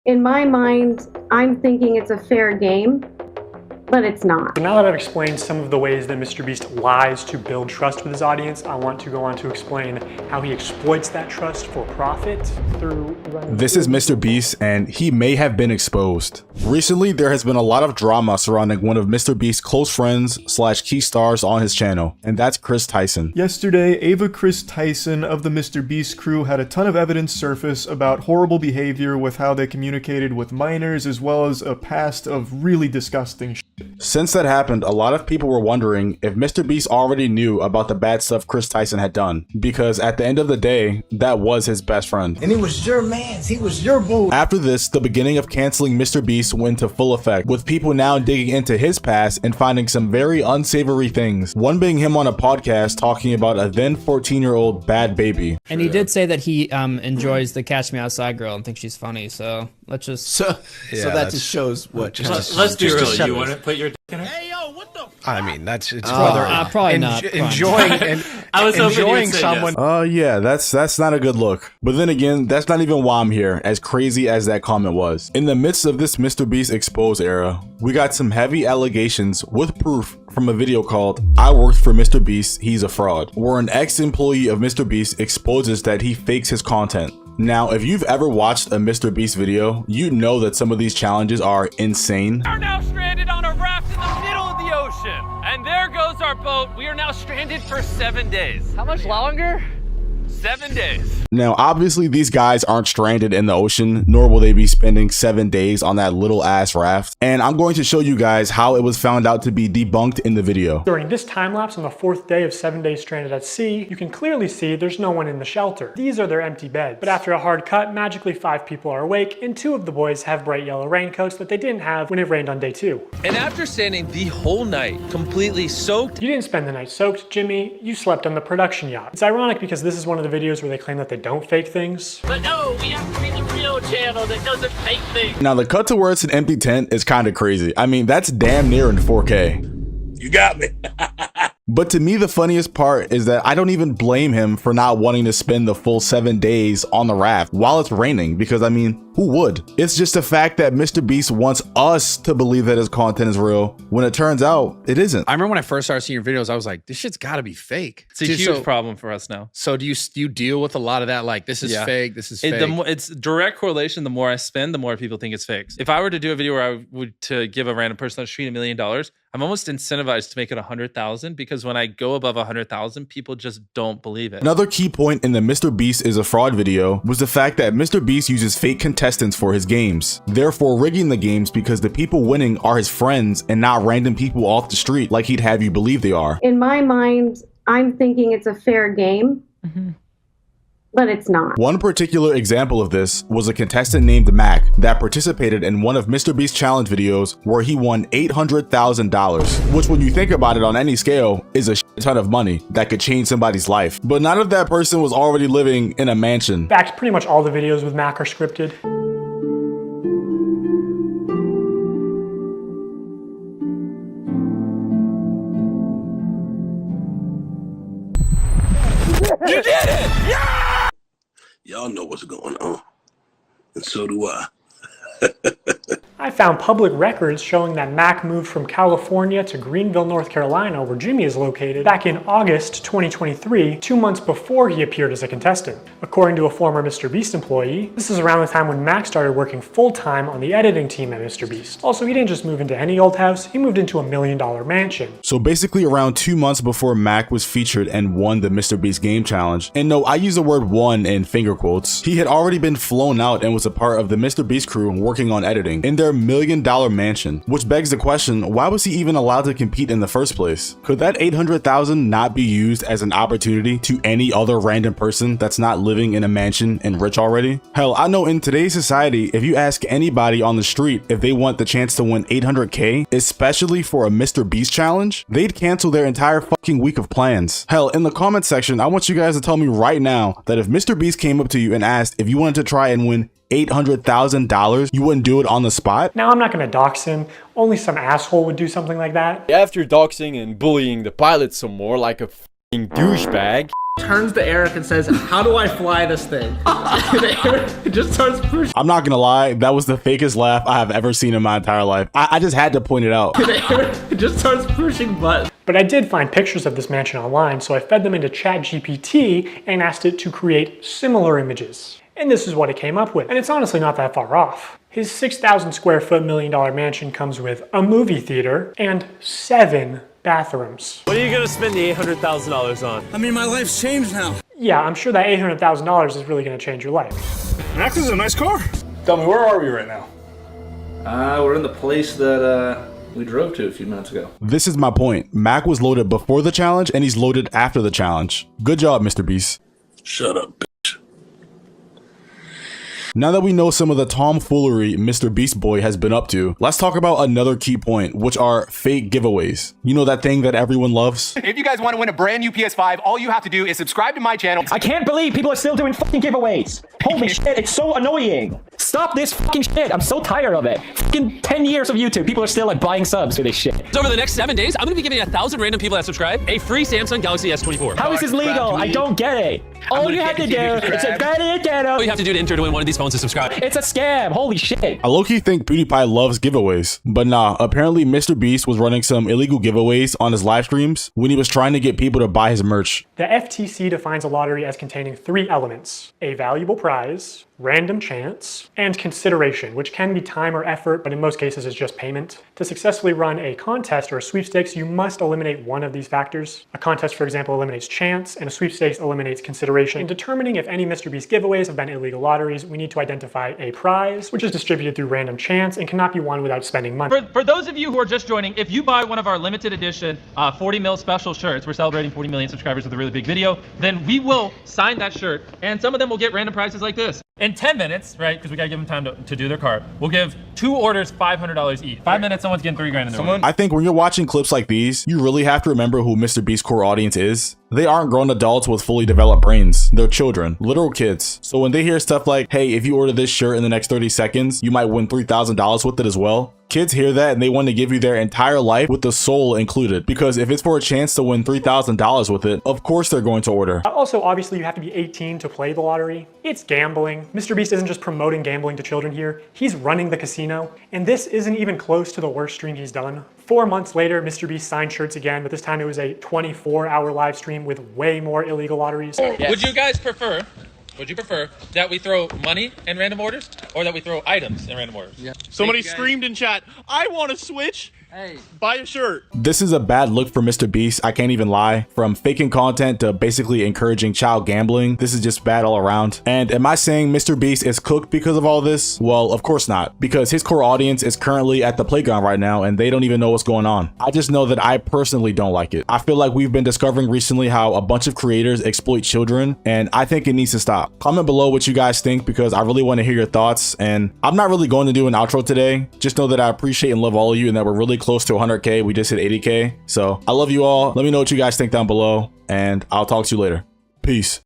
In my mind, I'm thinking it's a fair game, but it's not. So now that I've explained some of the ways that MrBeast lies to build trust with his audience, I want to go on to explain how he exploits that trust for profit through running. This is MrBeast, and he may have been exposed. Recently, there has been a lot of drama surrounding one of MrBeast's close friends / key stars on his channel, and that's Chris Tyson. Yesterday, Ava Chris Tyson of the MrBeast crew had a ton of evidence surface about horrible behavior with how they communicated with minors, as well as a past of really disgusting shit. Since that happened, a lot of people were wondering if MrBeast already knew about the bad stuff Chris Tyson had done, because at the end of the day, that was his best friend. And he was your man, he was your boo. After this, the beginning of canceling MrBeast went into full effect, with people now digging into his past and finding some very unsavory things. One being him on a podcast talking about a then 14-year-old bad baby. And he did say that he enjoys the Catch Me Outside girl and thinks she's funny, so let's just... So that just shows what... Let's be real, you want to put your dick in it? Hey, yo, what the... I mean, it's probably not. Enjoying and I was enjoying someone... Yeah, that's not a good look. But then again, that's not even why I'm here, as crazy as that comment was. In the midst of this MrBeast exposed era, we got some heavy allegations with proof from a video called "I Worked for MrBeast, He's a Fraud," where an ex-employee of MrBeast exposes that he fakes his content. Now, if you've ever watched a MrBeast video, you know that some of these challenges are insane. We are now stranded on a raft in the middle of the ocean. And there goes our boat. We are now stranded for 7 days. How much longer? 7 days. Now, obviously, these guys aren't stranded in the ocean, nor will they be spending 7 days on that little ass raft. And I'm going to show you guys how it was found out to be debunked in the video. During this time lapse on the 4th day of 7 days stranded at sea, you can clearly see there's no one in the shelter. These are their empty beds. But after a hard cut, magically 5 people are awake, and 2 of the boys have bright yellow raincoats that they didn't have when it rained on day 2. And after standing the whole night completely soaked... You didn't spend the night soaked, Jimmy. You slept on the production yacht. It's ironic because this is one of the videos where they claim that they don't fake things. But no, we have to be the real channel that doesn't fake things. Now, the cut to where it's an empty tent is kind of crazy. I mean, that's damn near in 4K. You got me. But to me, the funniest part is that I don't even blame him for not wanting to spend the full 7 days on the raft while it's raining, because I mean, who would? It's just the fact that MrBeast wants us to believe that his content is real when it turns out it isn't. I remember when I first started seeing your videos, I was like, this shit's gotta be fake. It's a huge problem for us now. So do you deal with a lot of that? Like, this is fake, this is fake. It's direct correlation. The more I spend, the more people think it's fake. If I were to do a video where I would to give a random person on the street $1 million, I'm almost incentivized to make it 100,000, because when I go above 100,000, people just don't believe it. Another key point in the MrBeast is a fraud video was the fact that MrBeast uses fake contestants for his games, therefore rigging the games because the people winning are his friends and not random people off the street like he'd have you believe they are. In my mind, I'm thinking it's a fair game. But it's not. One particular example of this was a contestant named Mac that participated in one of MrBeast's challenge videos where he won $800,000, which when you think about it on any scale is a shit ton of money that could change somebody's life. But none of that person was already living in a mansion. In fact, pretty much all the videos with Mac are scripted. You did it! Yeah! Y'all know what's going on. And so do I. I found public records showing that Mac moved from California to Greenville, North Carolina, where Jimmy is located, back in August 2023, 2 months before he appeared as a contestant. According to a former MrBeast employee, this is around the time when Mac started working full-time on the editing team at MrBeast. Also, he didn't just move into any old house, he moved into a $1 million mansion. So basically around 2 months before Mac was featured and won the MrBeast Game Challenge, and no, I use the word won in finger quotes, he had already been flown out and was a part of the MrBeast crew working on editing in their $1 million mansion, which begs the question, why was he even allowed to compete in the first place? Could that $800,000 not be used as an opportunity to any other random person that's not living in a mansion and rich already? Hell, I know in today's society, if you ask anybody on the street if they want the chance to win 800K, especially for a MrBeast challenge, they'd cancel their entire fucking week of plans. Hell, in the comment section, I want you guys to tell me right now that if MrBeast came up to you and asked if you wanted to try and win $800,000, you wouldn't do it on the spot? Now, I'm not going to dox him. Only some asshole would do something like that. After doxing and bullying the pilot some more like a f***ing douchebag, turns to Eric and says, how do I fly this thing? And Eric just starts pushing. I'm not gonna lie, that was the fakest laugh I have ever seen in my entire life. I just had to point it out. And Eric just starts pushing buttons. But I did find pictures of this mansion online, so I fed them into ChatGPT and asked it to create similar images. And this is what it came up with. And it's honestly not that far off. His 6,000 square foot $1 million mansion comes with a movie theater and 7 bathrooms. What are you gonna spend the $800,000 on? I mean, my life's changed now. Yeah, I'm sure that $800,000 is really gonna change your life. Max is a nice car. Tell me, where are we right now? We're in the place that we drove to a few minutes ago. This is my point. Mac was loaded before the challenge and he's loaded after the challenge. Good job, MrBeast. Shut up, bitch. Now that we know some of the tomfoolery MrBeast boy has been up to, let's talk about another key point, which are fake giveaways. You know that thing that everyone loves? If you guys want to win a brand new PS5, all you have to do is subscribe to my channel. I can't believe people are still doing fucking giveaways. Holy shit, it's so annoying. Stop this fucking shit. I'm so tired of it. Fucking 10 years of YouTube, people are still like buying subs for this shit. Over the next 7 days, I'm gonna be giving 1,000 random people that subscribe a free Samsung Galaxy S24. How is this legal? I don't get it. All you have to do is All you have to do to enter to win one of these phones is subscribe. It's a scam. Holy shit. I low-key think PewDiePie loves giveaways, but nah, apparently MrBeast was running some illegal giveaways on his live streams when he was trying to get people to buy his merch. The FTC defines a lottery as containing 3 elements: a valuable prize, random chance, and consideration, which can be time or effort, but in most cases is just payment. To successfully run a contest or a sweepstakes, you must eliminate one of these factors. A contest, for example, eliminates chance, and a sweepstakes eliminates consideration. In determining if any MrBeast giveaways have been illegal lotteries, we need to identify a prize, which is distributed through random chance and cannot be won without spending money. For those of you who are just joining, if you buy one of our limited edition 40 mil special shirts, we're celebrating 40 million subscribers with a really big video, then we will sign that shirt, and some of them will get random prizes like this. In 10 minutes, right, because we gotta give them time to do their cart, we'll give 2 orders $500 each. 5 minutes, someone's getting $3 grand in their order. I think when you're watching clips like these, you really have to remember who MrBeast's core audience is. They aren't grown adults with fully developed brains. They're children, literal kids. So when they hear stuff like, hey, if you order this shirt in the next 30 seconds, you might win $3,000 with it as well. Kids hear that and they want to give you their entire life with the soul included. Because if it's for a chance to win $3,000 with it, of course they're going to order. Also, obviously, you have to be 18 to play the lottery. It's gambling. MrBeast isn't just promoting gambling to children here. He's running the casino. And this isn't even close to the worst stream he's done. 4 months later, MrBeast signed shirts again, but this time it was a 24-hour live stream with way more illegal lotteries. Yes. Would you guys prefer that we throw money in random orders or that we throw items in random orders? Yeah. Somebody screamed in chat, I want to switch. Hey, buy a shirt. This is a bad look for MrBeast, I can't even lie. From faking content to basically encouraging child gambling, this is just bad all around. And am I saying MrBeast is cooked because of all this? Well, of course not, because his core audience is currently at the playground right now and they don't even know what's going on. I just know that I personally don't like it. I feel like we've been discovering recently how a bunch of creators exploit children, and I think it needs to stop. Comment below what you guys think because I really want to hear your thoughts. And I'm not really going to do an outro today. Just know that I appreciate and love all of you and that we're really close to 100K. We just hit 80K. So I love you all. Let me know what you guys think down below and I'll talk to you later. Peace.